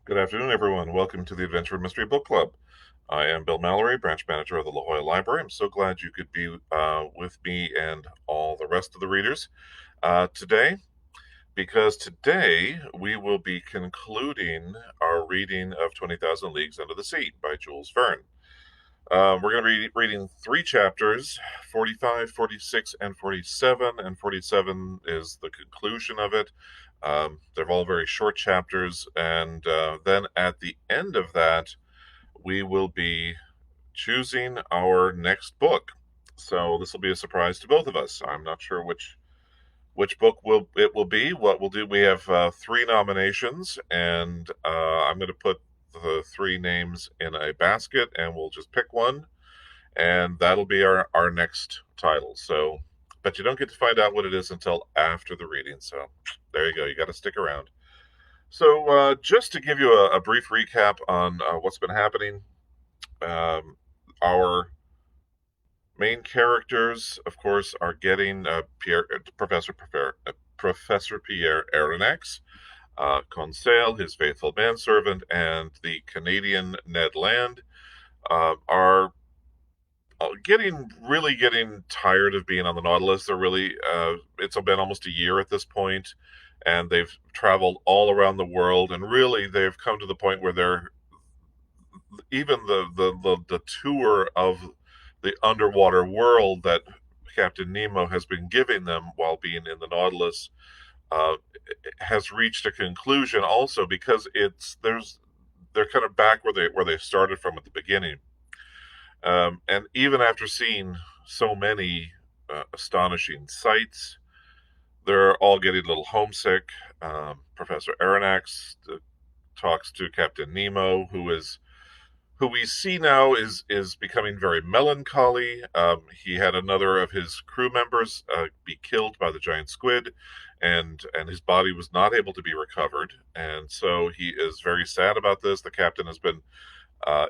Good afternoon, everyone. Welcome to the Adventure Mystery Book Club. I am Bill Mallory, branch manager of the La Jolla Library. I'm so glad you could be with me and all the rest of the readers today, because today we will be concluding our reading of 20,000 Leagues Under the Sea by Jules Verne. We're going to be reading three chapters, 45, 46, and 47, and 47 is the conclusion of it. They're all very short chapters, and then at the end of that, we will be choosing our next book. So this will be a surprise to both of us. I'm not sure which book will be. What we'll do, we have three nominations, and I'm going to put the three names in a basket, and we'll just pick one, and that'll be our next title. So, but you don't get to find out what it is until after the reading. So there you go. You got to stick around. So just to give you a brief recap on what's been happening, our main characters, of course, are getting Professor Pierre Aronnax, Conseil, his faithful manservant, and the Canadian Ned Land are getting tired of being on the Nautilus. They're really it's been almost a year at this point, and they've traveled all around the world, and really they've come to the point where they're even the tour of the underwater world that Captain Nemo has been giving them while being in the Nautilus uh, has reached a conclusion. Also, because they're kind of back where they started from at the beginning. And even after seeing so many astonishing sights, they're all getting a little homesick. Professor Aronnax talks to Captain Nemo, who we see now is becoming very melancholy. He had another of his crew members be killed by the giant squid, and his body was not able to be recovered, and so he is very sad about this. The captain has been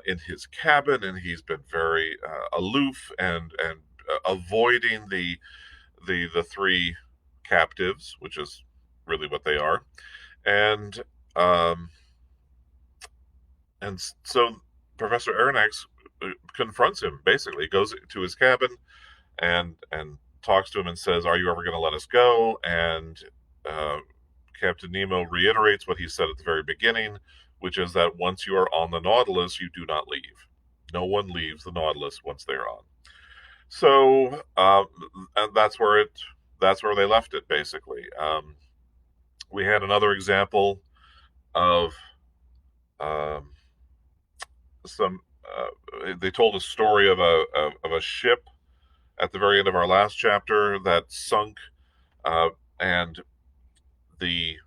in his cabin, and he's been very aloof and avoiding the three captives, which is really what they are, and um, and so Professor Aronnax confronts him. Basically, goes to his cabin and talks to him and says, "Are you ever going to let us go?" And uh, Captain Nemo reiterates what he said at the very beginning, which is that once you are on the Nautilus, you do not leave. No one leaves the Nautilus once they're on. So, and that's where they left it. Basically, we had another example of um, some. They told a story of a ship at the very end of our last chapter that sunk, uh, and the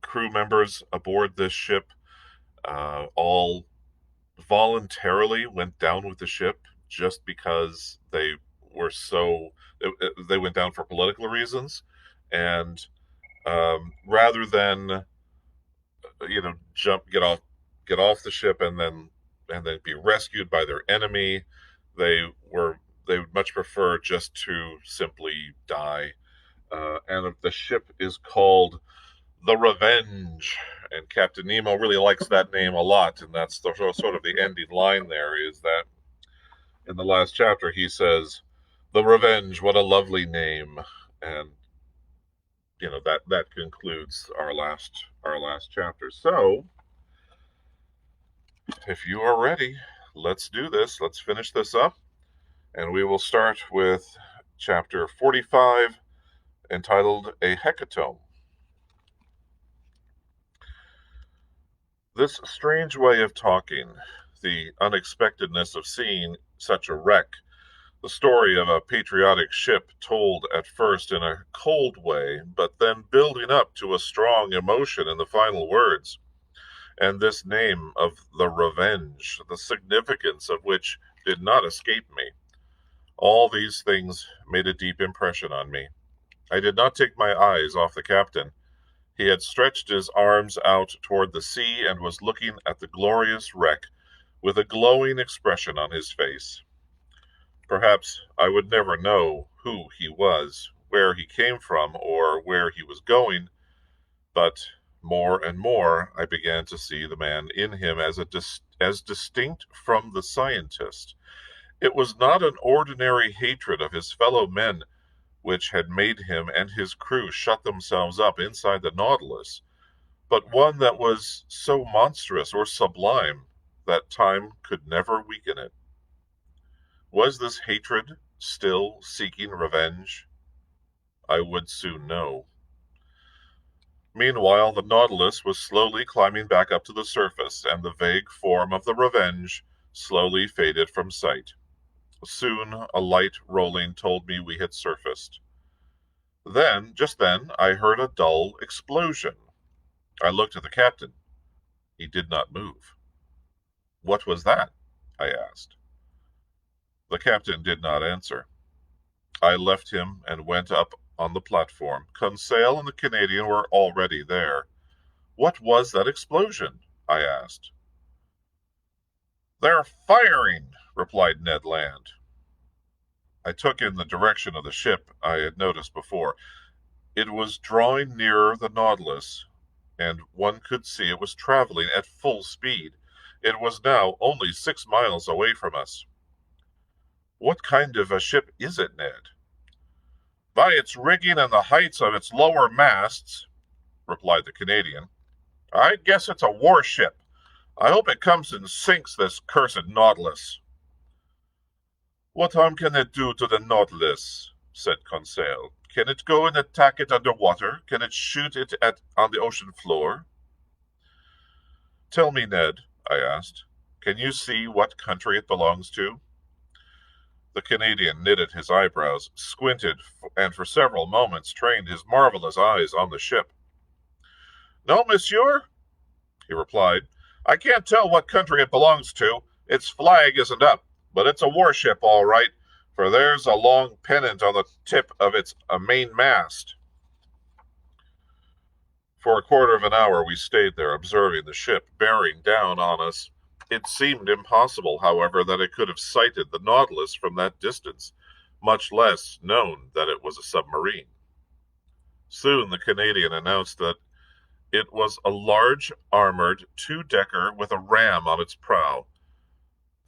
crew members aboard this ship all voluntarily went down with the ship just because were so they went down for political reasons, and rather than jump get off the ship and then be rescued by their enemy, they would much prefer just to simply die. And the ship is called the Revenge, and Captain Nemo really likes that name a lot, and that's sort of the ending line. There is that in the last chapter he says, "The Revenge, what a lovely name," and that concludes our last chapter. So, if you are ready, let's do this. Let's finish this up, and we will start with chapter 45, entitled "A Hecatomb." This strange way of talking, the unexpectedness of seeing such a wreck, the story of a patriotic ship told at first in a cold way, but then building up to a strong emotion in the final words, and this name of the Revenge, the significance of which did not escape me. All these things made a deep impression on me. I did not take my eyes off the captain. He had stretched his arms out toward the sea and was looking at the glorious wreck with a glowing expression on his face. Perhaps I would never know who he was, where he came from, or where he was going, but More and more I began to see the man in him as distinct from the scientist. It was not an ordinary hatred of his fellow men which had made him and his crew shut themselves up inside the Nautilus, but one that was so monstrous or sublime that time could never weaken it. Was this hatred still seeking revenge? I would soon know. Meanwhile, the Nautilus was slowly climbing back up to the surface, and the vague form of the Revenge slowly faded from sight. Soon, a light rolling told me we had surfaced. Just then, I heard a dull explosion. I looked at the captain. He did not move. What was that? I asked. The captain did not answer. I left him and went up on the platform. Conseil and the Canadian were already there. What was that explosion? I asked. They're firing, replied Ned Land. I took in the direction of the ship I had noticed before. It was drawing nearer the Nautilus, and one could see it was traveling at full speed. It was now only 6 miles away from us. What kind of a ship is it, Ned? By its rigging and the heights of its lower masts, replied the Canadian. I guess it's a warship. I hope it comes and sinks this cursed Nautilus. What harm can it do to the Nautilus? Said Conseil. Can it go and attack it underwater? Can it shoot it on the ocean floor? Tell me, Ned, I asked, can you see what country it belongs to? The Canadian knitted his eyebrows, squinted, and for several moments trained his marvelous eyes on the ship. No, monsieur, he replied. I can't tell what country it belongs to. Its flag isn't up, but it's a warship, all right, for there's a long pennant on the tip of its main mast. For a quarter of an hour we stayed there, observing the ship bearing down on us. It seemed impossible, however, that it could have sighted the Nautilus from that distance, much less known that it was a submarine. Soon the Canadian announced that it was a large, armored two-decker with a ram on its prow.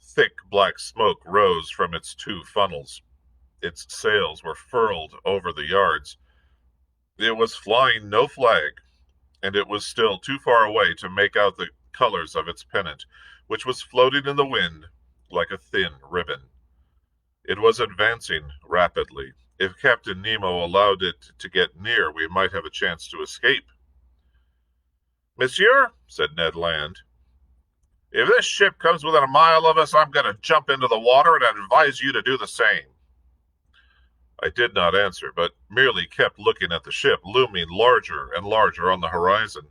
Thick black smoke rose from its 2 funnels. Its sails were furled over the yards. It was flying no flag, and it was still too far away to make out the colors of its pennant, which was floating in the wind like a thin ribbon. It was advancing rapidly. If Captain Nemo allowed it to get near, we might have a chance to escape. Monsieur, said Ned Land, if this ship comes within a mile of us, I'm going to jump into the water, and I advise you to do the same. I did not answer, but merely kept looking at the ship, looming larger and larger on the horizon.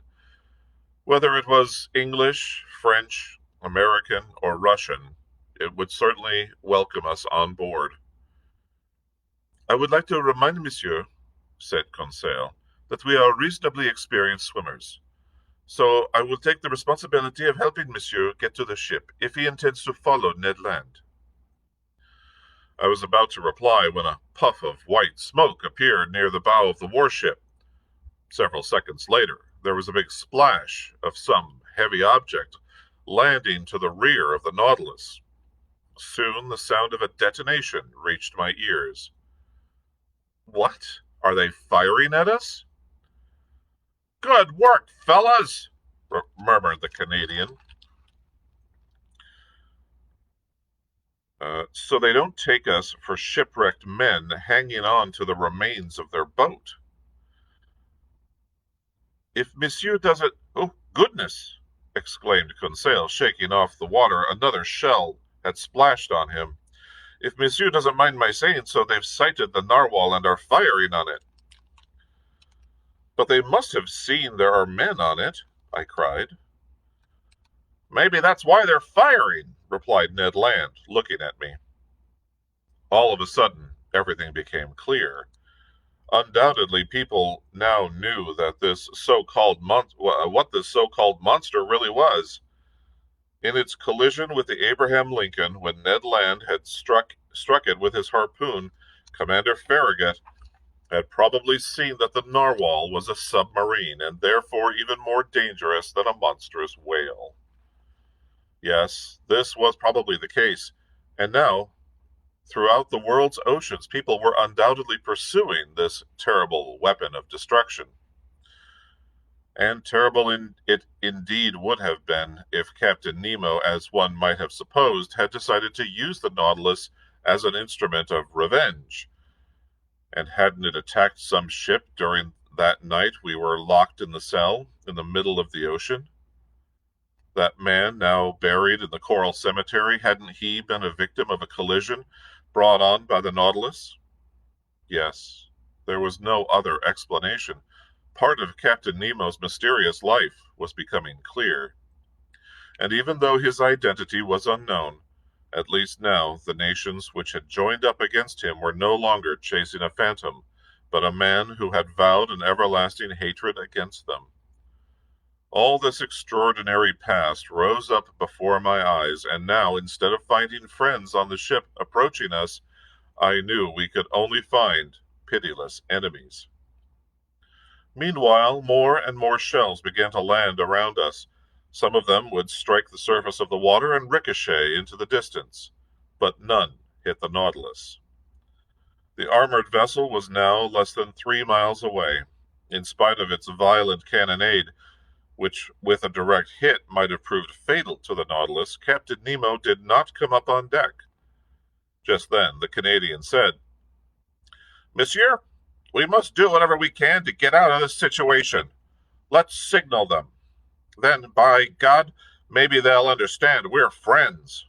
Whether it was English, French, American, or Russian, it would certainly welcome us on board. I would like to remind Monsieur, said Conseil, that we are reasonably experienced swimmers. So I will take the responsibility of helping Monsieur get to the ship, if he intends to follow Ned Land. I was about to reply when a puff of white smoke appeared near the bow of the warship. Several seconds later, there was a big splash of some heavy object landing to the rear of the Nautilus. Soon the sound of a detonation reached my ears. What? Are they firing at us? Good work, fellas, murmured the Canadian. So they don't take us for shipwrecked men hanging on to the remains of their boat. If Monsieur doesn't... Oh, goodness, exclaimed Conseil, shaking off the water. Another shell had splashed on him. If Monsieur doesn't mind my saying so, they've sighted the narwhal and are firing on it. But they must have seen there are men on it, I cried. Maybe that's why they're firing, replied Ned Land, looking at me. All of a sudden, everything became clear. Undoubtedly, people now knew that what this so-called monster really was. In its collision with the Abraham Lincoln, when Ned Land had struck it with his harpoon, Commander Farragut had probably seen that the narwhal was a submarine and therefore even more dangerous than a monstrous whale. Yes, this was probably the case, and now, throughout the world's oceans, people were undoubtedly pursuing this terrible weapon of destruction. And terrible it indeed would have been if Captain Nemo, as one might have supposed, had decided to use the Nautilus as an instrument of revenge. And hadn't it attacked some ship during that night we were locked in the cell in the middle of the ocean? That man, now buried in the coral cemetery, hadn't he been a victim of a collision brought on by the Nautilus? Yes, there was no other explanation. Part of Captain Nemo's mysterious life was becoming clear. And even though his identity was unknown, at least now the nations which had joined up against him were no longer chasing a phantom, but a man who had vowed an everlasting hatred against them. All this extraordinary past rose up before my eyes, and now, instead of finding friends on the ship approaching us, I knew we could only find pitiless enemies. Meanwhile, more and more shells began to land around us. Some of them would strike the surface of the water and ricochet into the distance, but none hit the Nautilus. The armored vessel was now less than 3 miles away. In spite of its violent cannonade, which with a direct hit might have proved fatal to the Nautilus, Captain Nemo did not come up on deck. Just then the Canadian said, "Monsieur, we must do whatever we can to get out of this situation. Let's signal them. Then, by God, maybe they'll understand we're friends."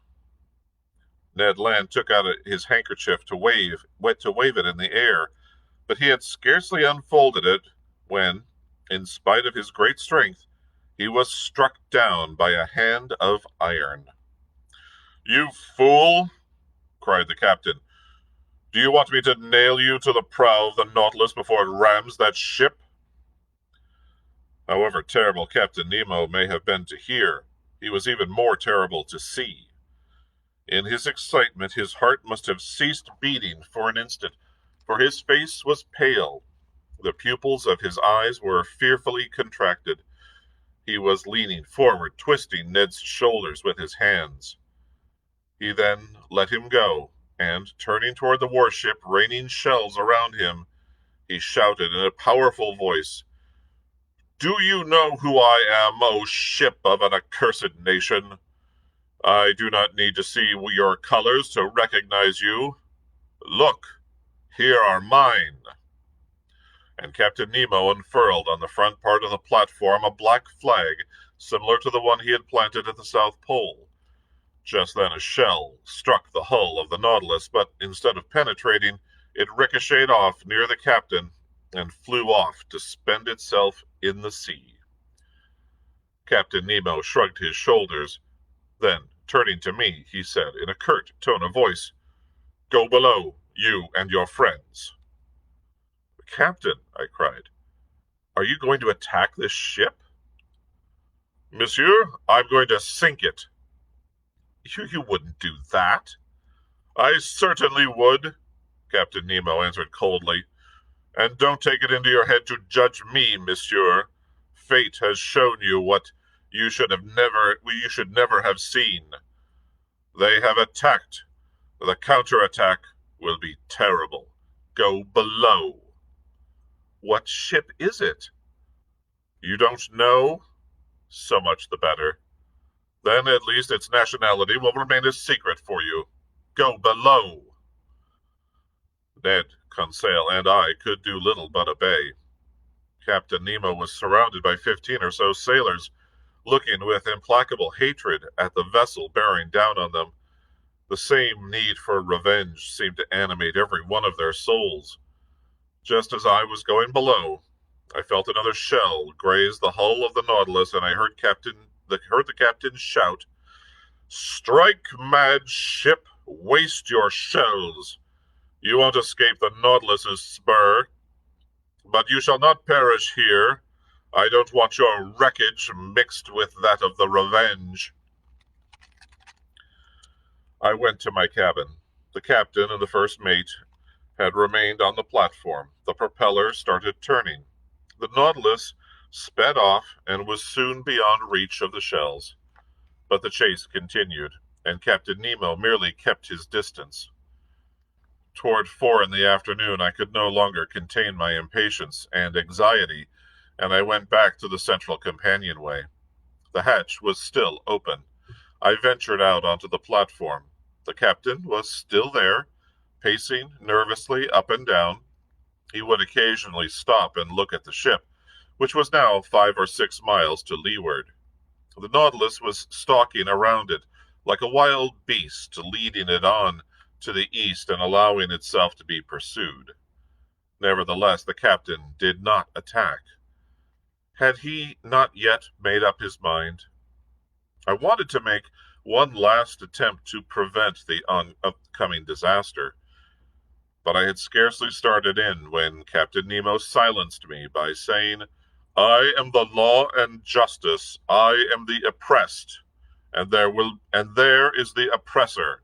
Ned Land took out his handkerchief to wave it in the air, but he had scarcely unfolded it when, in spite of his great strength, he was struck down by a hand of iron. "You fool!" cried the captain. "Do you want me to nail you to the prow of the Nautilus before it rams that ship?" However terrible Captain Nemo may have been to hear, he was even more terrible to see. In his excitement, his heart must have ceased beating for an instant, for his face was pale. The pupils of his eyes were fearfully contracted. He was leaning forward, twisting Ned's shoulders with his hands. He then let him go, and, turning toward the warship raining shells around him, he shouted in a powerful voice, "Do you know who I am, O ship of an accursed nation? I do not need to see your colors to recognize you. Look, here are mine." And Captain Nemo unfurled on the front part of the platform a black flag similar to the one he had planted at the South Pole. Just then a shell struck the hull of the Nautilus, but instead of penetrating, it ricocheted off near the captain and flew off to spend itself in the sea. Captain Nemo shrugged his shoulders. Then, turning to me, he said in a curt tone of voice, "Go below, you and your friends." "Captain," I cried, "are you going to attack this ship?" "Monsieur, I'm going to sink it." You wouldn't do that." "I certainly would," Captain Nemo answered coldly. "And don't take it into your head to judge me, monsieur. Fate has shown you what you should never have seen. They have attacked. The counterattack will be terrible. Go below." "What ship is it?" "You don't know? So much the better. Then at least its nationality will remain a secret for you. Go below." Ned, Conseil, and I could do little but obey. Captain Nemo was surrounded by 15 or so sailors, looking with implacable hatred at the vessel bearing down on them. The same need for revenge seemed to animate every one of their souls. Just as I was going below, I felt another shell graze the hull of the Nautilus, and I heard the captain shout, "Strike, mad ship! Waste your shells! You won't escape the Nautilus's spur. But you shall not perish here. I don't want your wreckage mixed with that of the Revenge." I went to my cabin. The captain and the first mate had remained on the platform. The propeller started turning. The Nautilus sped off and was soon beyond reach of the shells. But the chase continued, and Captain Nemo merely kept his distance. Toward 4 in the afternoon, I could no longer contain my impatience and anxiety, and I went back to the central companionway. The hatch was still open. I ventured out onto the platform. The captain was still there, pacing nervously up and down. He would occasionally stop and look at the ship, which was now 5 or 6 miles to leeward. The Nautilus was stalking around it, like a wild beast, leading it on to the east and allowing itself to be pursued. Nevertheless, the captain did not attack. Had he not yet made up his mind? I wanted to make one last attempt to prevent the upcoming disaster, but I had scarcely started in when Captain Nemo silenced me by saying, "I am the law and justice. I am the oppressed, and there is the oppressor.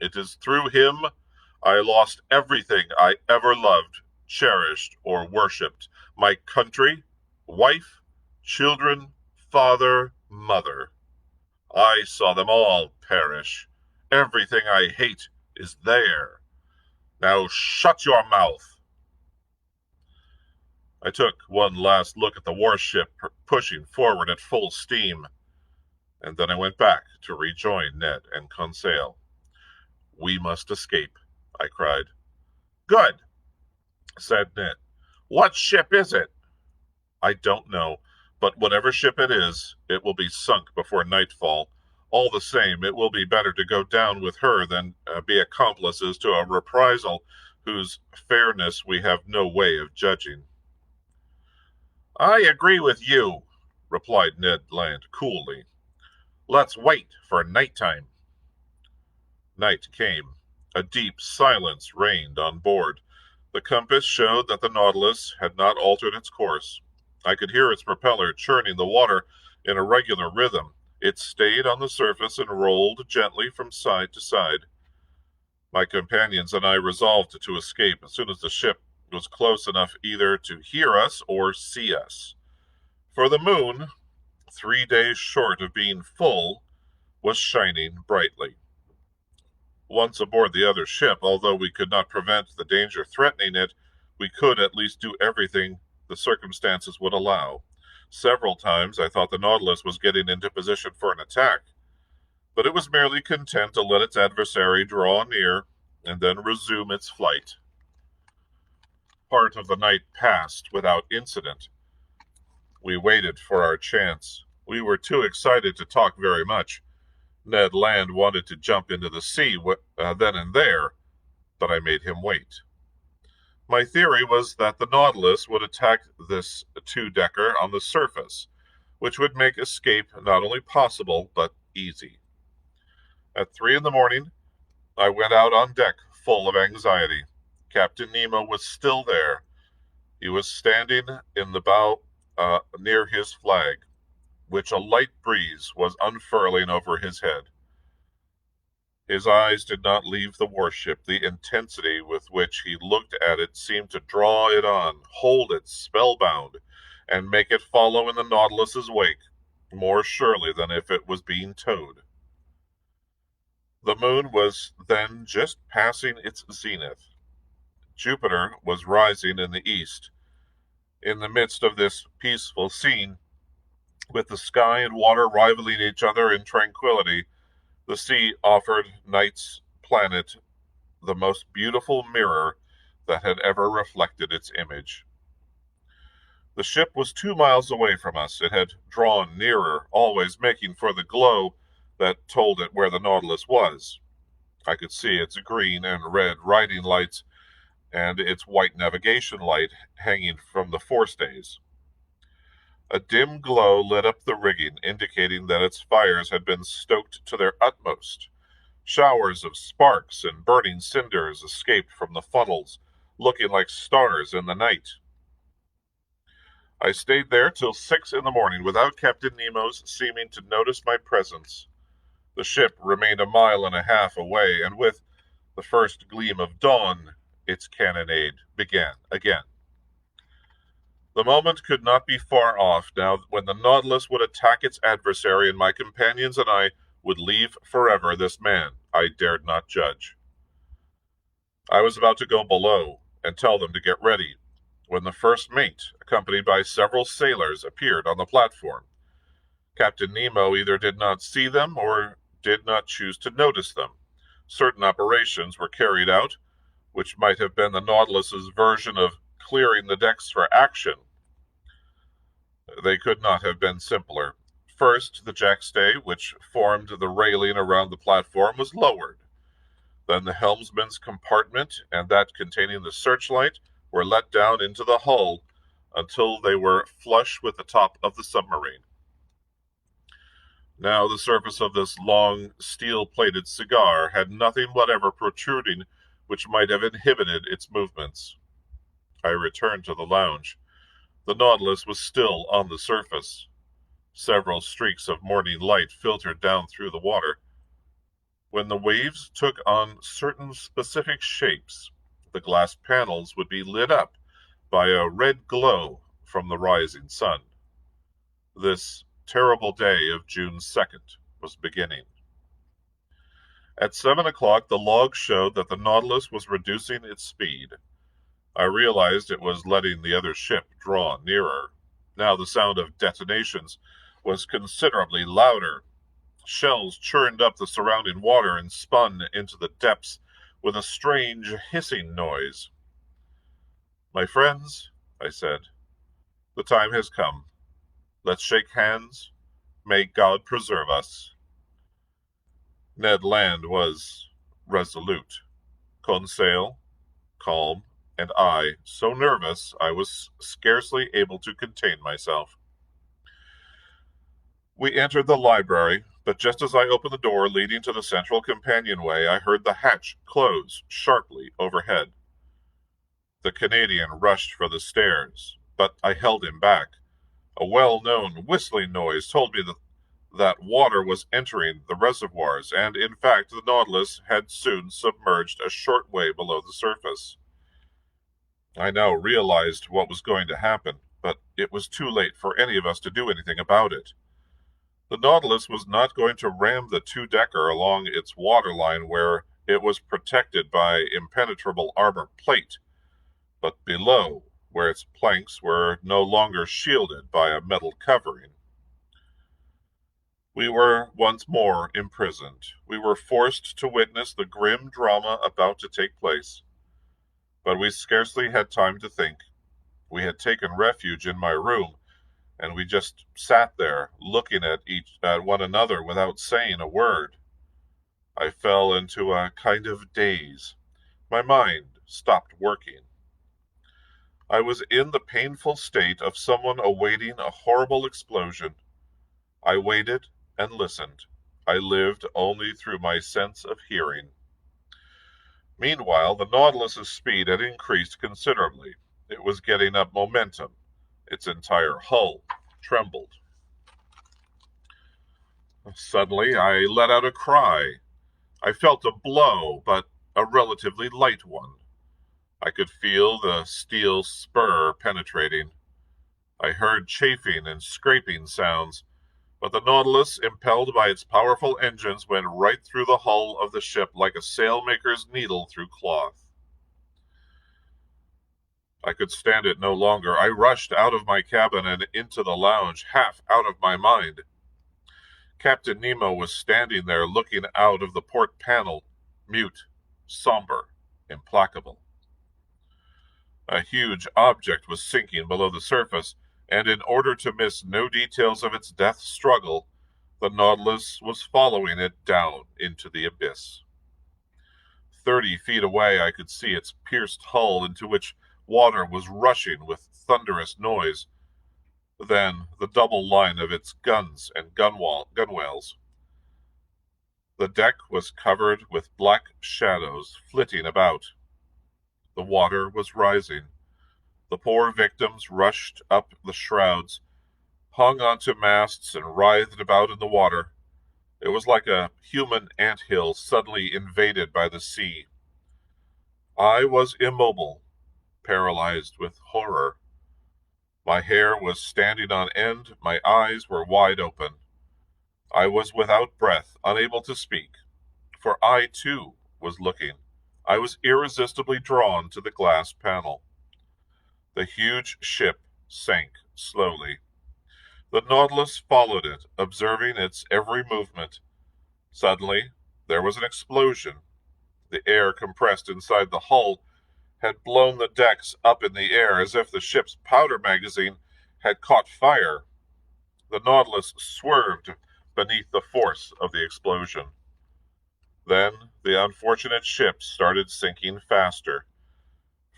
It is through him I lost everything I ever loved, cherished, or worshipped. My country, wife, children, father, mother. I saw them all perish. Everything I hate is there. Now shut your mouth." I took one last look at the warship pushing forward at full steam, and then I went back to rejoin Ned and Conseil. "We must escape," I cried. "Good," said Ned. "What ship is it?" "I don't know, but whatever ship it is, it will be sunk before nightfall. All the same, it will be better to go down with her than be accomplices to a reprisal whose fairness we have no way of judging." "I agree with you," replied Ned Land coolly. "Let's wait for nighttime." Night came. A deep silence reigned on board. The compass showed that the Nautilus had not altered its course. I could hear its propeller churning the water in a regular rhythm. It stayed on the surface and rolled gently from side to side. My companions and I resolved to escape as soon as the ship was close enough either to hear us or see us. For the moon, 3 days short of being full, was shining brightly. Once aboard the other ship, although we could not prevent the danger threatening it, we could at least do everything the circumstances would allow. Several times I thought the Nautilus was getting into position for an attack, but it was merely content to let its adversary draw near and then resume its flight. Part of the night passed without incident. We waited for our chance. We were too excited to talk very much. Ned Land wanted to jump into the sea then and there, but I made him wait. My theory was that the Nautilus would attack this two-decker on the surface, which would make escape not only possible, but easy. At 3 in the morning, I went out on deck full of anxiety. Captain Nemo was still there. He was standing in the bow near his flag, which a light breeze was unfurling over his head. His eyes did not leave the warship. The intensity with which he looked at it seemed to draw it on, hold it spellbound, and make it follow in the Nautilus's wake more surely than if it was being towed. The moon was then just passing its zenith. Jupiter was rising in the east. In the midst of this peaceful scene, with the sky and water rivaling each other in tranquility, the sea offered night's planet the most beautiful mirror that had ever reflected its image. The ship was 2 miles away from us. It had drawn nearer, always making for the glow that told it where the Nautilus was. I could see its green and red riding lights and its white navigation light hanging from the forestays. A dim glow lit up the rigging, indicating that its fires had been stoked to their utmost. Showers of sparks and burning cinders escaped from the funnels, looking like stars in the night. I stayed there till 6 in the morning without Captain Nemo's seeming to notice my presence. The ship remained 1.5 miles away, and with the first gleam of dawn, its cannonade began again. The moment could not be far off now when the Nautilus would attack its adversary, and my companions and I would leave forever this man I dared not judge. I was about to go below and tell them to get ready when the first mate, accompanied by several sailors, appeared on the platform. Captain Nemo either did not see them or did not choose to notice them. Certain operations were carried out, which might have been the Nautilus's version of clearing the decks for action. They could not have been simpler. First, the jackstay, which formed the railing around the platform, was lowered. Then the helmsman's compartment and that containing the searchlight were let down into the hull until they were flush with the top of the submarine. Now the surface of this long, steel-plated cigar had nothing whatever protruding which might have inhibited its movements. I returned to the lounge. The Nautilus was still on the surface. Several streaks of morning light filtered down through the water. When the waves took on certain specific shapes, the glass panels would be lit up by a red glow from the rising sun. This terrible day of June 2nd was beginning. At 7 o'clock, the log showed that the Nautilus was reducing its speed. I realized it was letting the other ship draw nearer. Now the sound of detonations was considerably louder. Shells churned up the surrounding water and spun into the depths with a strange hissing noise. "My friends," I said, "the time has come. Let's shake hands. May God preserve us." Ned Land was resolute. Conseil, calm, and I so nervous I was scarcely able to contain myself. We entered the library, but just as I opened the door leading to the central companionway, I heard the hatch close sharply overhead. The Canadian rushed for the stairs, but I held him back. A well-known whistling noise told me that water was entering the reservoirs, and in fact the Nautilus had soon submerged a short way below the surface. I now realized what was going to happen, but it was too late for any of us to do anything about it. The Nautilus was not going to ram the two-decker along its waterline where it was protected by impenetrable armor plate, but below, where its planks were no longer shielded by a metal covering. We were once more imprisoned. We were forced to witness the grim drama about to take place. But we scarcely had time to think. We had taken refuge in my room, and we just sat there, looking at one another without saying a word. I fell into a kind of daze. My mind stopped working. I was in the painful state of someone awaiting a horrible explosion. I waited and listened. I lived only through my sense of hearing. Meanwhile, the Nautilus's speed had increased considerably. It was getting up momentum. Its entire hull trembled. Suddenly, I let out a cry. I felt a blow, but a relatively light one. I could feel the steel spur penetrating. I heard chafing and scraping sounds, but the Nautilus, impelled by its powerful engines, went right through the hull of the ship like a sailmaker's needle through cloth. I could stand it no longer. I rushed out of my cabin and into the lounge, half out of my mind. Captain Nemo was standing there looking out of the port panel, mute, somber, implacable. A huge object was sinking below the surface, and in order to miss no details of its death struggle, the Nautilus was following it down into the abyss. 30 feet away I could see its pierced hull, into which water was rushing with thunderous noise. Then the double line of its guns and gunwales. The deck was covered with black shadows flitting about. The water was rising. The poor victims rushed up the shrouds, hung onto masts, and writhed about in the water. It was like a human anthill suddenly invaded by the sea. I was immobile, paralyzed with horror. My hair was standing on end, my eyes were wide open. I was without breath, unable to speak, for I, too, was looking. I was irresistibly drawn to the glass panel. The huge ship sank slowly. The Nautilus followed it, observing its every movement. Suddenly, there was an explosion. The air compressed inside the hull had blown the decks up in the air as if the ship's powder magazine had caught fire. The Nautilus swerved beneath the force of the explosion. Then the unfortunate ship started sinking faster.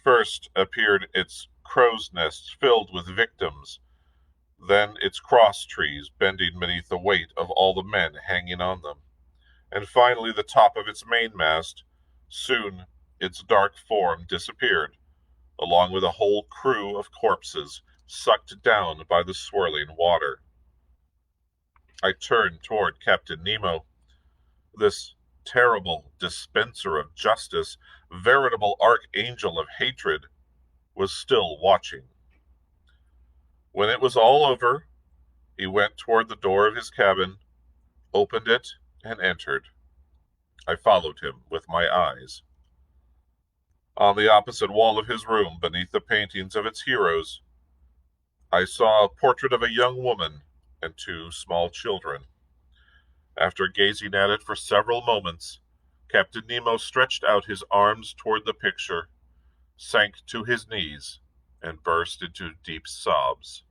First appeared its crow's nests filled with victims, then its cross trees bending beneath the weight of all the men hanging on them, and finally the top of its mainmast. Soon its dark form disappeared, along with a whole crew of corpses sucked down by the swirling water. I turned toward Captain Nemo. This terrible dispenser of justice, veritable archangel of hatred, was still watching. When it was all over, he went toward the door of his cabin, opened it, and entered. I followed him with my eyes. On the opposite wall of his room, beneath the paintings of its heroes, I saw a portrait of a young woman and two small children. After gazing at it for several moments, Captain Nemo stretched out his arms toward the picture, sank to his knees, and burst into deep sobs.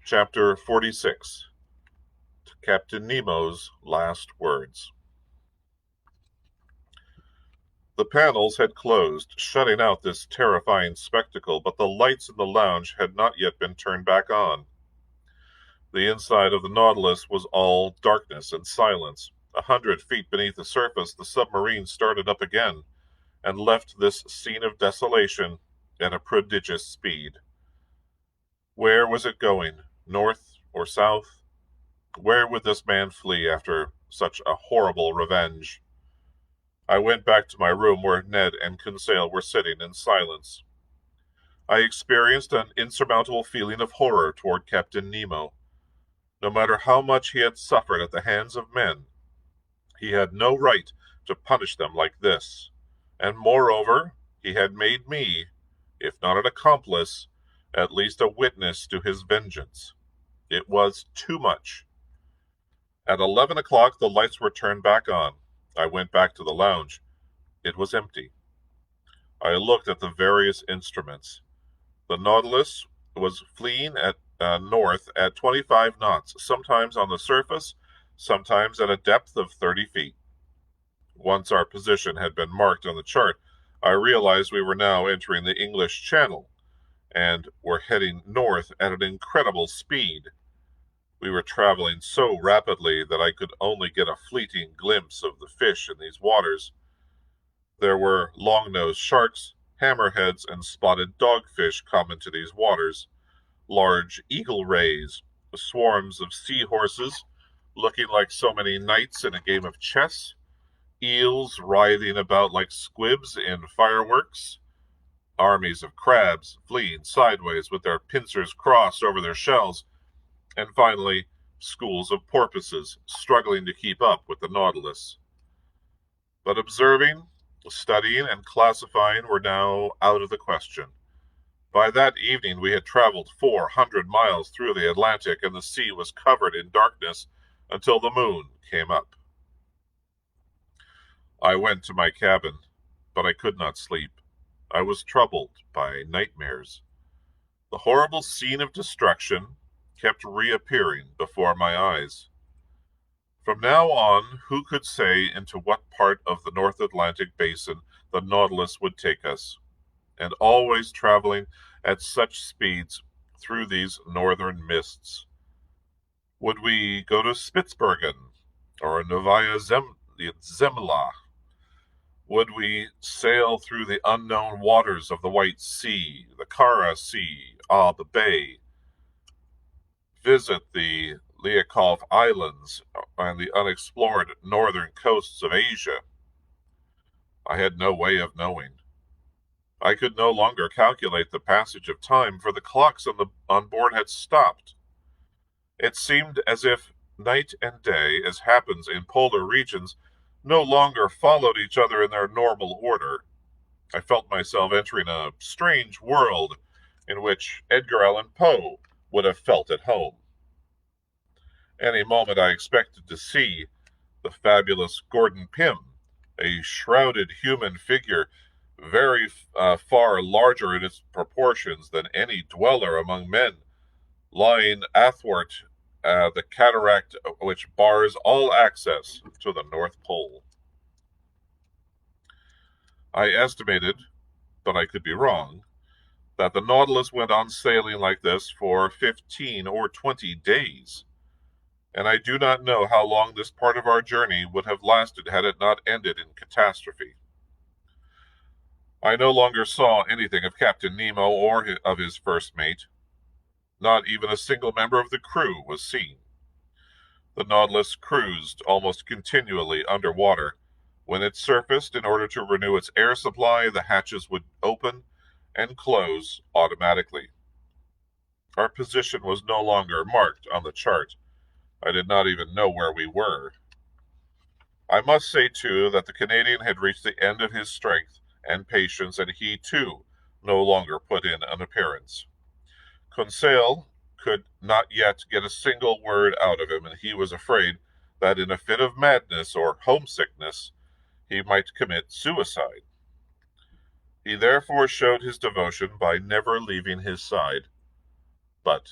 Chapter 46. Captain Nemo's Last Words. The panels had closed, shutting out this terrifying spectacle, but the lights in the lounge had not yet been turned back on. The inside of the Nautilus was all darkness and silence. 100 feet beneath the surface, the submarine started up again and left this scene of desolation at a prodigious speed. Where was it going? North or south? Where would this man flee after such a horrible revenge? I went back to my room where Ned and Conseil were sitting in silence. I experienced an insurmountable feeling of horror toward Captain Nemo. No matter how much he had suffered at the hands of men, he had no right to punish them like this. And moreover, he had made me, if not an accomplice, at least a witness to his vengeance. It was too much. At 11 o'clock, the lights were turned back on. I went back to the lounge. It was empty. I looked at the various instruments. The Nautilus was fleeing at north at 25 knots, sometimes on the surface, sometimes at a depth of 30 feet. Once our position had been marked on the chart, I realized we were now entering the English Channel, and were heading north at an incredible speed. We were traveling so rapidly that I could only get a fleeting glimpse of the fish in these waters. There were long-nosed sharks, hammerheads, and spotted dogfish common to these waters, large eagle rays, swarms of seahorses, looking like so many knights in a game of chess, eels writhing about like squibs in fireworks, armies of crabs fleeing sideways with their pincers crossed over their shells, and finally, schools of porpoises struggling to keep up with the Nautilus. But observing, studying, and classifying were now out of the question. By that evening we had traveled 400 miles through the Atlantic, and the sea was covered in darkness until the moon came up. I went to my cabin, but I could not sleep. I was troubled by nightmares. The horrible scene of destruction kept reappearing before my eyes. From now on, who could say into what part of the North Atlantic basin the Nautilus would take us, and always traveling at such speeds through these northern mists? Would we go to Spitzbergen or Novaya Zemlya? Would we sail through the unknown waters of the White Sea, the Kara Sea, the Bay, visit the Liakov Islands and the unexplored northern coasts of Asia? I had no way of knowing. I could no longer calculate the passage of time, for the clocks on board had stopped. It seemed as if night and day, as happens in polar regions, no longer followed each other in their normal order. I felt myself entering a strange world in which Edgar Allan Poe would have felt at home. Any moment I expected to see the fabulous Gordon Pym, a shrouded human figure very far larger in its proportions than any dweller among men, lying athwart the cataract which bars all access to the North Pole. I estimated, but I could be wrong, that the Nautilus went on sailing like this for 15 or 20 days, and I do not know how long this part of our journey would have lasted had it not ended in catastrophe. I no longer saw anything of Captain Nemo or of his first mate. Not even a single member of the crew was seen. The Nautilus cruised almost continually underwater. When it surfaced, in order to renew its air supply, the hatches would open and close automatically. Our position was no longer marked on the chart. I did not even know where we were. I must say, too, that the Canadian had reached the end of his strength and patience, and he, too, no longer put in an appearance. Conseil could not yet get a single word out of him, and he was afraid that in a fit of madness or homesickness he might commit suicide. He therefore showed his devotion by never leaving his side. But,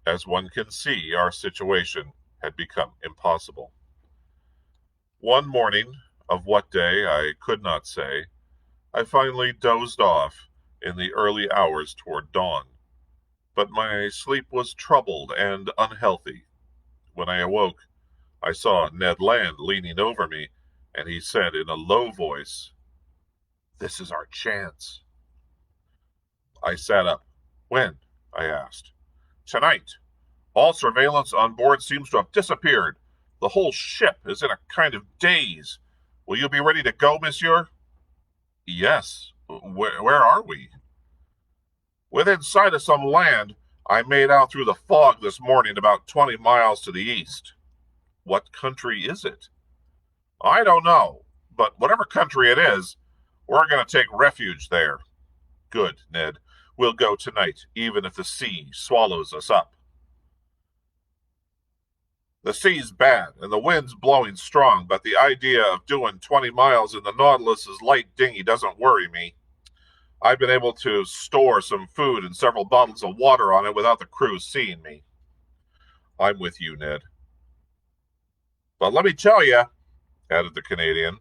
as one can see, our situation had become impossible. One morning, of what day I could not say, I finally dozed off in the early hours toward dawn. But my sleep was troubled and unhealthy. When I awoke, I saw Ned Land leaning over me, and he said in a low voice, "This is our chance." I sat up. "When?" I asked. "Tonight. All surveillance on board seems to have disappeared. The whole ship is in a kind of daze. Will you be ready to go, monsieur?" "Yes. Where are we?" "Within sight of some land I made out through the fog this morning, about 20 miles to the east." "What country is it?" "I don't know, but whatever country it is, we're going to take refuge there." "Good, Ned. We'll go tonight, even if the sea swallows us up." "The sea's bad, and the wind's blowing strong, but the idea of doing 20 miles in the Nautilus's light dinghy doesn't worry me. I've been able to store some food and several bottles of water on it without the crew seeing me." "I'm with you, Ned." "But let me tell you," added the Canadian,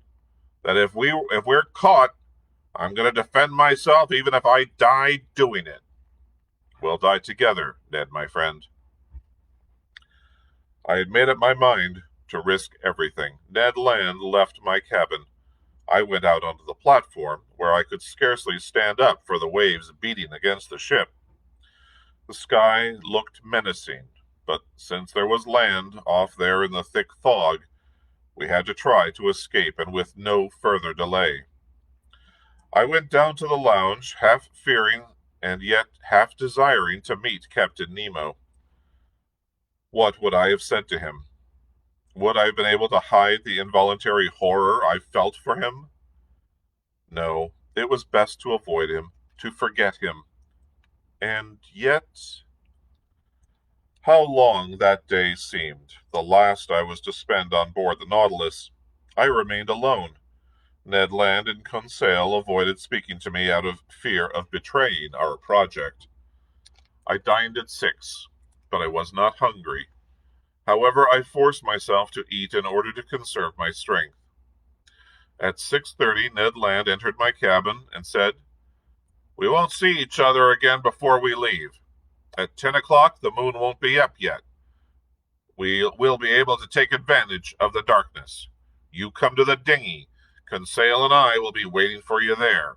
"that if we're caught, I'm going to defend myself even if I die doing it." "We'll die together, Ned, my friend." I had made up my mind to risk everything. Ned Land left my cabin. I went out onto the platform, where I could scarcely stand up for the waves beating against the ship. The sky looked menacing, but since there was land off there in the thick fog, we had to try to escape, and with no further delay. I went down to the lounge, half fearing and yet half desiring to meet Captain Nemo. What would I have said to him? Would I have been able to hide the involuntary horror I felt for him? No, it was best to avoid him, to forget him. And yet, how long that day seemed, the last I was to spend on board the Nautilus. I remained alone. Ned Land and Conseil avoided speaking to me out of fear of betraying our project. I dined at 6, but I was not hungry. However, I forced myself to eat in order to conserve my strength. At 6:30, Ned Land entered my cabin and said, "We won't see each other again before we leave. At 10 o'clock, the moon won't be up yet. We'll be able to take advantage of the darkness. You come to the dinghy, Conseil and I will be waiting for you there."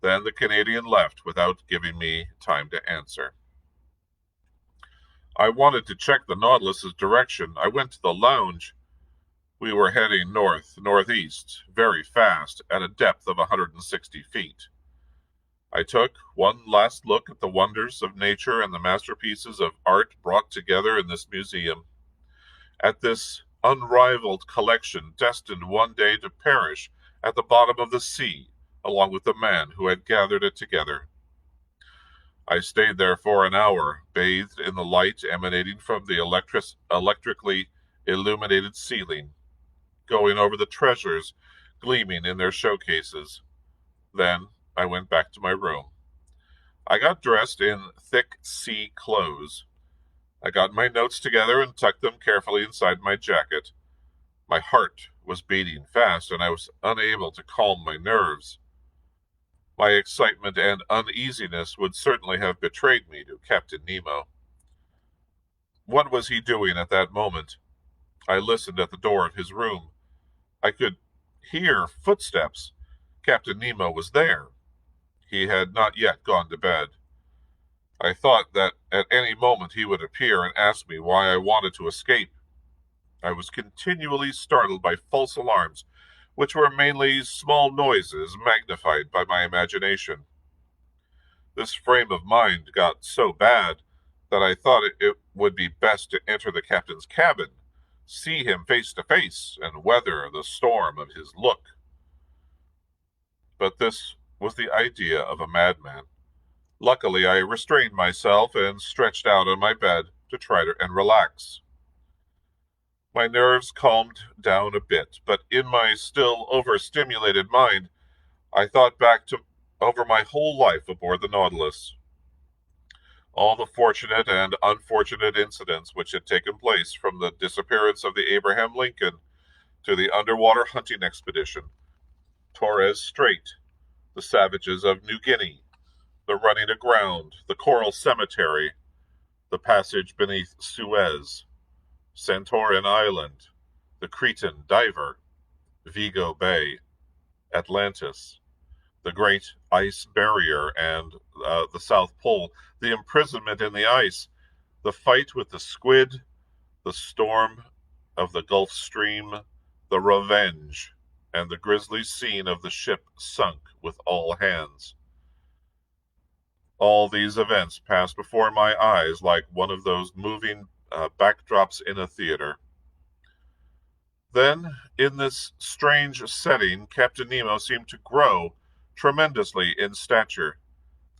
Then the Canadian left without giving me time to answer. I wanted to check the Nautilus's direction. I went to the lounge. We were heading northeast, very fast, at a depth of 160 feet. I took one last look at the wonders of nature and the masterpieces of art brought together in this museum, at this unrivaled collection destined one day to perish at the bottom of the sea, along with the man who had gathered it together. I stayed there for an hour, bathed in the light emanating from the electrically illuminated ceiling, going over the treasures gleaming in their showcases. Then I went back to my room. I got dressed in thick sea clothes. I got my notes together and tucked them carefully inside my jacket. My heart was beating fast, and I was unable to calm my nerves. My excitement and uneasiness would certainly have betrayed me to Captain Nemo. What was he doing at that moment? I listened at the door of his room. I could hear footsteps. Captain Nemo was there. He had not yet gone to bed. I thought that at any moment he would appear and ask me why I wanted to escape. I was continually startled by false alarms, which were mainly small noises magnified by my imagination. This frame of mind got so bad that I thought it would be best to enter the captain's cabin, see him face to face, and weather the storm of his look. But this was the idea of a madman. Luckily, I restrained myself and stretched out on my bed to try and relax. My nerves calmed down a bit, but in my still overstimulated mind, I thought back over my whole life aboard the Nautilus. All the fortunate and unfortunate incidents which had taken place, from the disappearance of the Abraham Lincoln to the underwater hunting expedition, Torres Strait, the savages of New Guinea, the running aground, the coral cemetery, the passage beneath Suez, Santorin Island, the Cretan diver, Vigo Bay, Atlantis, the Great Ice Barrier and the South Pole, the imprisonment in the ice, the fight with the squid, the storm of the Gulf Stream, the Revenge, and the grisly scene of the ship sunk with all hands. All these events passed before my eyes like one of those moving backdrops in a theater. Then, in this strange setting, Captain Nemo seemed to grow tremendously in stature.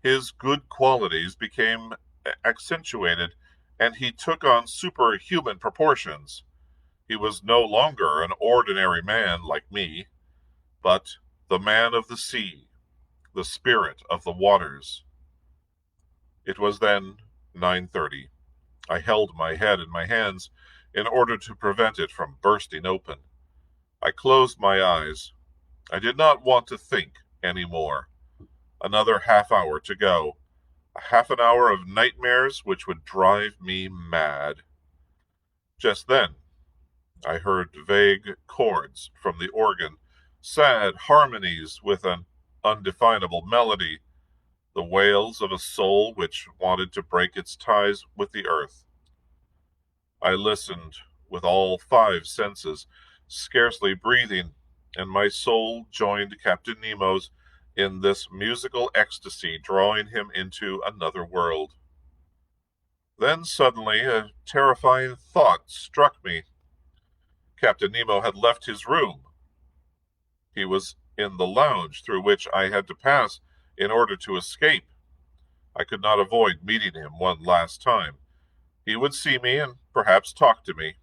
His good qualities became accentuated, and he took on superhuman proportions. He was no longer an ordinary man like me, but the man of the sea, the spirit of the waters. It was then 9:30. I held my head in my hands in order to prevent it from bursting open. I closed my eyes. I did not want to think any more. Another half hour to go. A half an hour of nightmares which would drive me mad. Just then, I heard vague chords from the organ, sad harmonies with an undefinable melody, the wails of a soul which wanted to break its ties with the earth. I listened with all 5 senses, scarcely breathing, and my soul joined Captain Nemo's in this musical ecstasy, drawing him into another world. Then suddenly a terrifying thought struck me. Captain Nemo had left his room. He was in the lounge through which I had to pass in order to escape. I could not avoid meeting him one last time. He would see me and perhaps talk to me.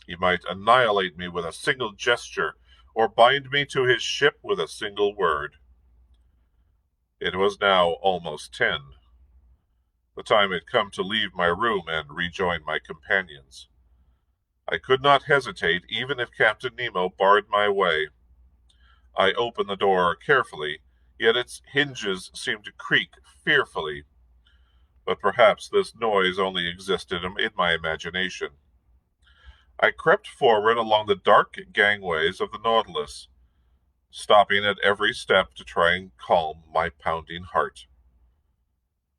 He might annihilate me with a single gesture, or bind me to his ship with a single word. It was now almost 10. The time had come to leave my room and rejoin my companions. I could not hesitate, even if Captain Nemo barred my way. I opened the door carefully, yet its hinges seemed to creak fearfully. But perhaps this noise only existed in my imagination. I crept forward along the dark gangways of the Nautilus, stopping at every step to try and calm my pounding heart.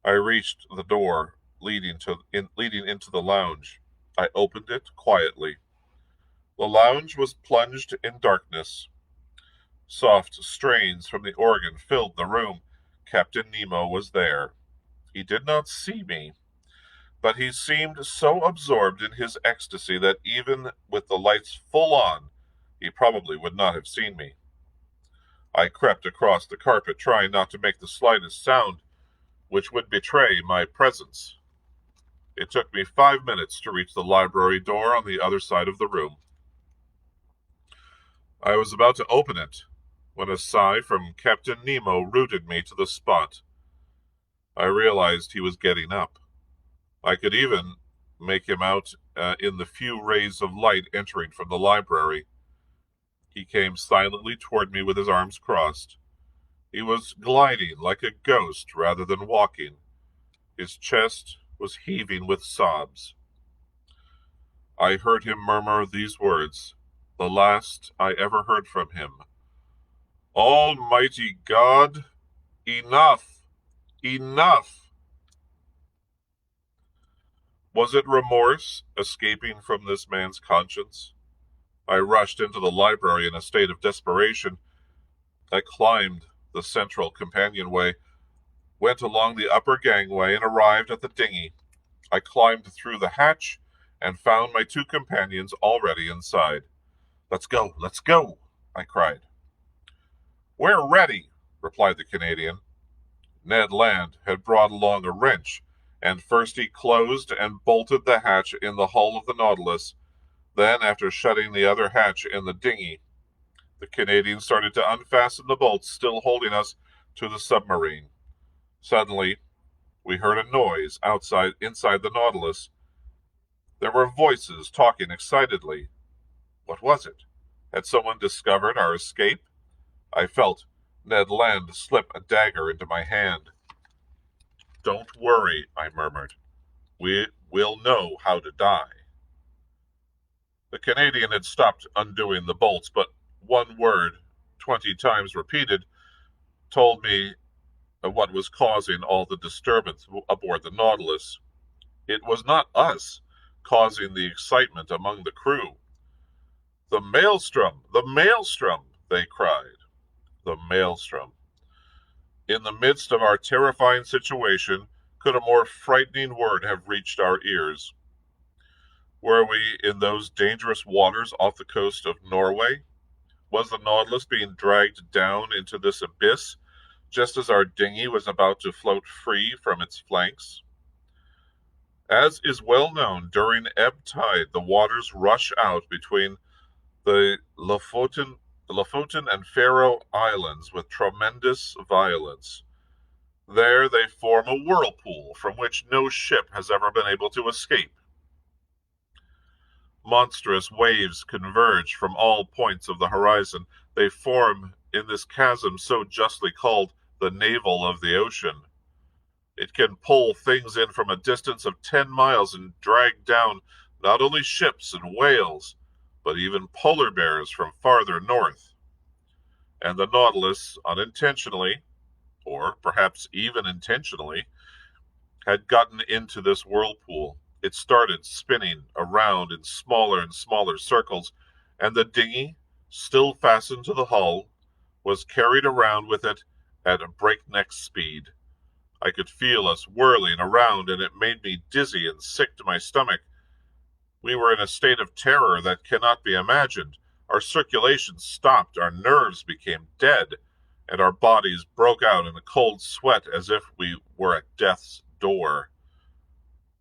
I reached the door leading into the lounge. I opened it quietly. The lounge was plunged in darkness. Soft strains from the organ filled the room. Captain Nemo was there. He did not see me, but he seemed so absorbed in his ecstasy that even with the lights full on, he probably would not have seen me. I crept across the carpet, trying not to make the slightest sound which would betray my presence. It took me 5 minutes to reach the library door on the other side of the room. I was about to open it when a sigh from Captain Nemo rooted me to the spot. I realized he was getting up. I could even make him out in the few rays of light entering from the library. He came silently toward me with his arms crossed. He was gliding like a ghost rather than walking. His chest was heaving with sobs. I heard him murmur these words, the last I ever heard from him. Almighty God, enough! Enough! Was it remorse escaping from this man's conscience? I rushed into the library in a state of desperation. I climbed the central companionway, went along the upper gangway, and arrived at the dinghy. I climbed through the hatch and found my two companions already inside. Let's go, let's go, I cried. We're ready, replied the Canadian. Ned Land had brought along a wrench, and first he closed and bolted the hatch in the hull of the Nautilus. Then, after shutting the other hatch in the dinghy, the Canadian started to unfasten the bolts still holding us to the submarine. Suddenly, we heard a noise inside the Nautilus. There were voices talking excitedly. What was it? Had someone discovered our escape? I felt Ned Land slip a dagger into my hand. Don't worry, I murmured. We will know how to die. The Canadian had stopped undoing the bolts, but one word, 20 times repeated, told me what was causing all the disturbance aboard the Nautilus. It was not us causing the excitement among the crew. The Maelstrom! The Maelstrom! They cried. The Maelstrom. In the midst of our terrifying situation, could a more frightening word have reached our ears? Were we in those dangerous waters off the coast of Norway? Was the Nautilus being dragged down into this abyss, just as our dinghy was about to float free from its flanks? As is well known, during ebb tide the waters rush out between the Lofoten and Faroe Islands with tremendous violence. There they form a whirlpool from which no ship has ever been able to escape. Monstrous waves converge from all points of the horizon. They form in this chasm so justly called the navel of the ocean. It can pull things in from a distance of 10 miles and drag down not only ships and whales, but even polar bears from farther north. And the Nautilus, unintentionally, or perhaps even intentionally, had gotten into this whirlpool. It started spinning around in smaller and smaller circles, and the dinghy, still fastened to the hull, was carried around with it at a breakneck speed. I could feel us whirling around, and it made me dizzy and sick to my stomach. We were in a state of terror that cannot be imagined. Our circulation stopped, our nerves became dead, and our bodies broke out in a cold sweat as if we were at death's door.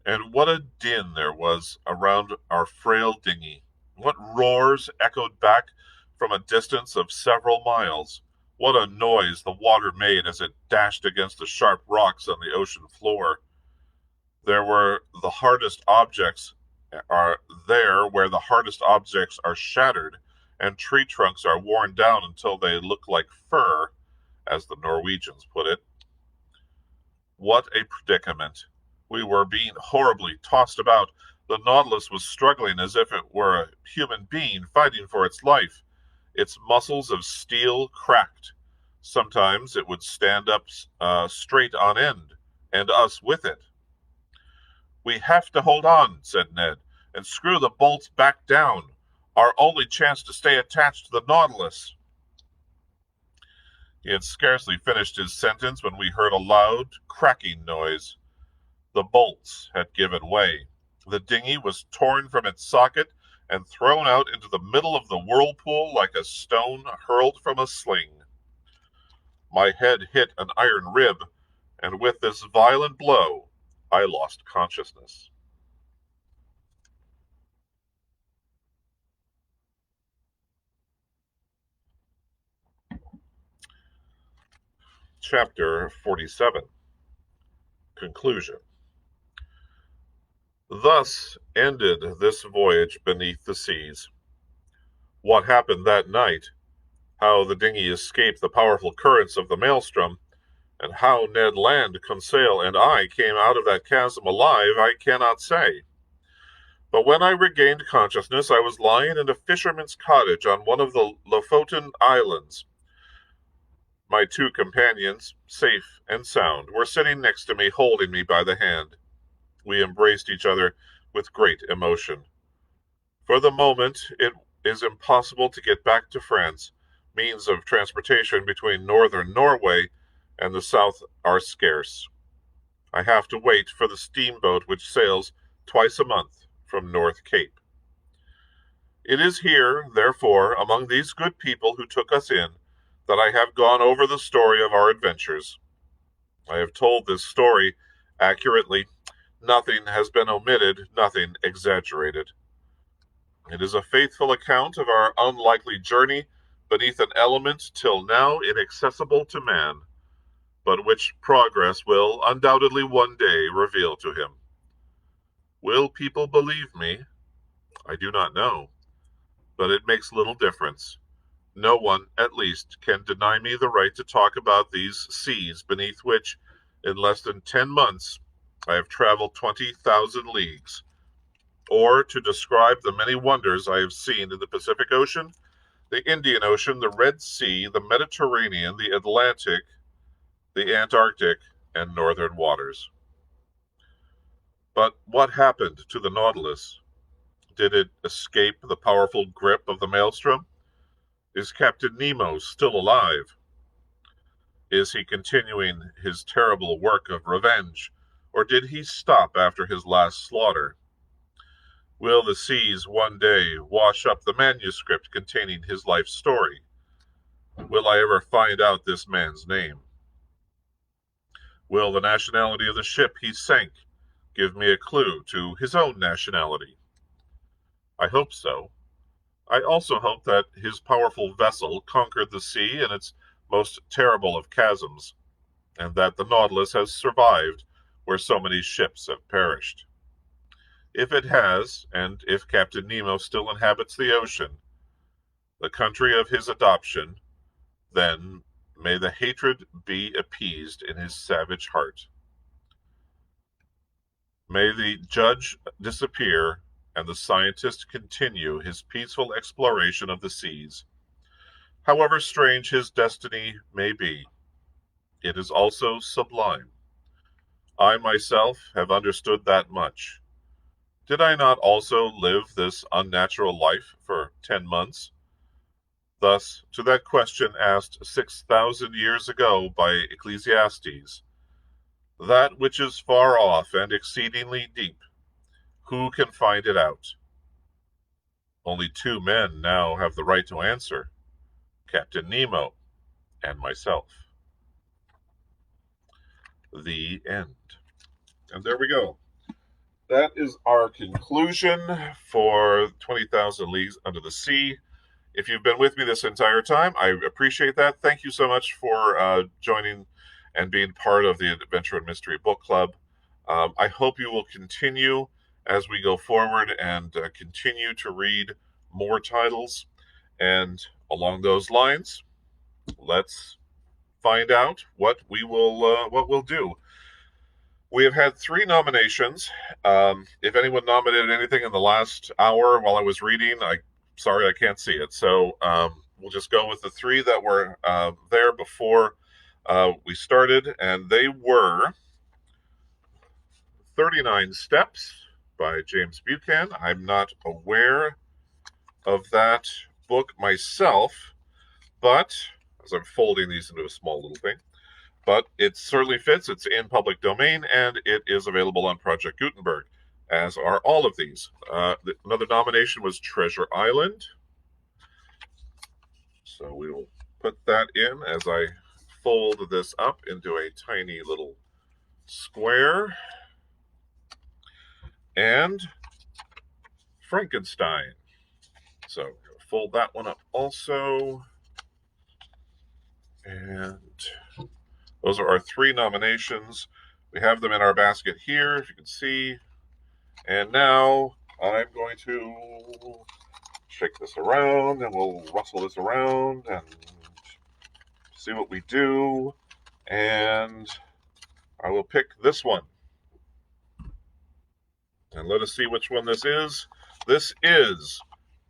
And what a din there was around our frail dinghy! What roars echoed back from a distance of several miles! What a noise the water made as it dashed against the sharp rocks on the ocean floor! There were the hardest objects are there where the hardest objects are shattered, and tree trunks are worn down until they look like fur, as the Norwegians put it. What a predicament! We were being horribly tossed about. The Nautilus was struggling as if it were a human being fighting for its life. Its muscles of steel cracked. Sometimes it would stand up straight on end, and us with it. "We have to hold on," said Ned, "and screw the bolts back down. Our only chance to stay attached to the Nautilus." He had scarcely finished his sentence when we heard a loud, cracking noise. The bolts had given way. The dinghy was torn from its socket and thrown out into the middle of the whirlpool like a stone hurled from a sling. My head hit an iron rib, and with this violent blow, I lost consciousness. Chapter 47. Conclusion. Thus ended this voyage beneath the seas. What happened that night, how the dinghy escaped the powerful currents of the Maelstrom, and how Ned Land, Conseil, and I came out of that chasm alive, I cannot say. But when I regained consciousness, I was lying in a fisherman's cottage on one of the Lofoten Islands. My two companions, safe and sound, were sitting next to me, holding me by the hand. We embraced each other with great emotion. For the moment, it is impossible to get back to France. Means of transportation between northern Norway and the south are scarce. I have to wait for the steamboat which sails twice a month from North Cape. It is here, therefore, among these good people who took us in, that I have gone over the story of our adventures. I have told this story accurately. Nothing has been omitted, nothing exaggerated. It is a faithful account of our unlikely journey beneath an element till now inaccessible to man, but which progress will undoubtedly one day reveal to him. Will people believe me? I do not know, but it makes little difference. No one, at least, can deny me the right to talk about these seas beneath which, in less than 10 months, I have traveled 20,000 leagues, or to describe the many wonders I have seen in the Pacific Ocean, the Indian Ocean, the Red Sea, the Mediterranean, the Atlantic, the Antarctic, and northern waters. But what happened to the Nautilus? Did it escape the powerful grip of the Maelstrom? Is Captain Nemo still alive? Is he continuing his terrible work of revenge, or did he stop after his last slaughter? Will the seas one day wash up the manuscript containing his life story? Will I ever find out this man's name? Will the nationality of the ship he sank give me a clue to his own nationality? I hope so. I also hope that his powerful vessel conquered the sea in its most terrible of chasms, and that the Nautilus has survived where so many ships have perished. If it has, and if Captain Nemo still inhabits the ocean, the country of his adoption, then may the hatred be appeased in his savage heart. May the judge disappear and the scientist continue his peaceful exploration of the seas. However strange his destiny may be, it is also sublime. I myself have understood that much. Did I not also live this unnatural life for 10 months? Thus, to that question asked 6,000 years ago by Ecclesiastes, that which is far off and exceedingly deep, who can find it out? Only two men now have the right to answer, Captain Nemo and myself. The end. And there we go. That is our conclusion for 20,000 Leagues Under the Sea. If you've been with me this entire time, I appreciate that. Thank you so much for joining and being part of the Adventure and Mystery Book Club. I hope you will continue as we go forward and continue to read more titles. And along those lines, let's find out what we'll do. We have had 3 nominations. If anyone nominated anything in the last hour while I was reading, sorry I can't see it. So we'll just go with the 3 that were there before we started, and they were 39 Steps by James Buchanan. I'm not aware of that book myself, but as I'm folding these into a small little thing, but it certainly fits. It's in public domain, and it is available on Project Gutenberg, as are all of these. Another nomination was Treasure Island. So we will put that in as I fold this up into a tiny little square. And Frankenstein. So fold that one up also. And those are our 3 nominations. We have them in our basket here, if you can see. And now I'm going to shake this around, and we'll rustle this around and see what we do. And I will pick this one. And let us see which one this is. This is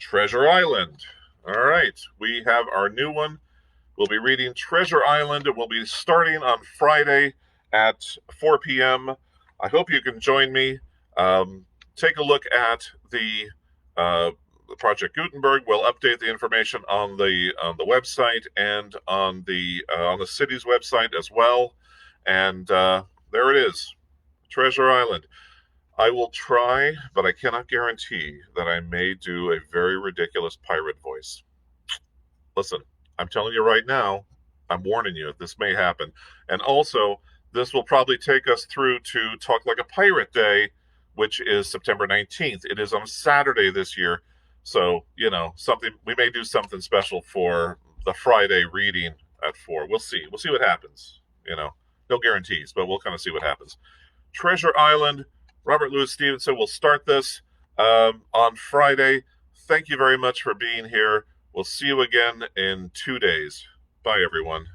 Treasure Island. All right, we have our new one. We'll be reading Treasure Island. It will be starting on Friday at 4 p.m. I hope you can join me. Take a look at the Project Gutenberg. We'll update the information on the website and on the city's website as well. And there it is, Treasure Island. I will try, but I cannot guarantee that I may do a very ridiculous pirate voice. Listen, I'm telling you right now, I'm warning you, this may happen. And also, this will probably take us through to Talk Like a Pirate Day, which is September 19th. It is on Saturday this year. So, we may do something special for the Friday reading at 4. We'll see. We'll see what happens. No guarantees, but we'll kind of see what happens. Treasure Island, Robert Louis Stevenson will start this on Friday. Thank you very much for being here. We'll see you again in 2 days. Bye, everyone.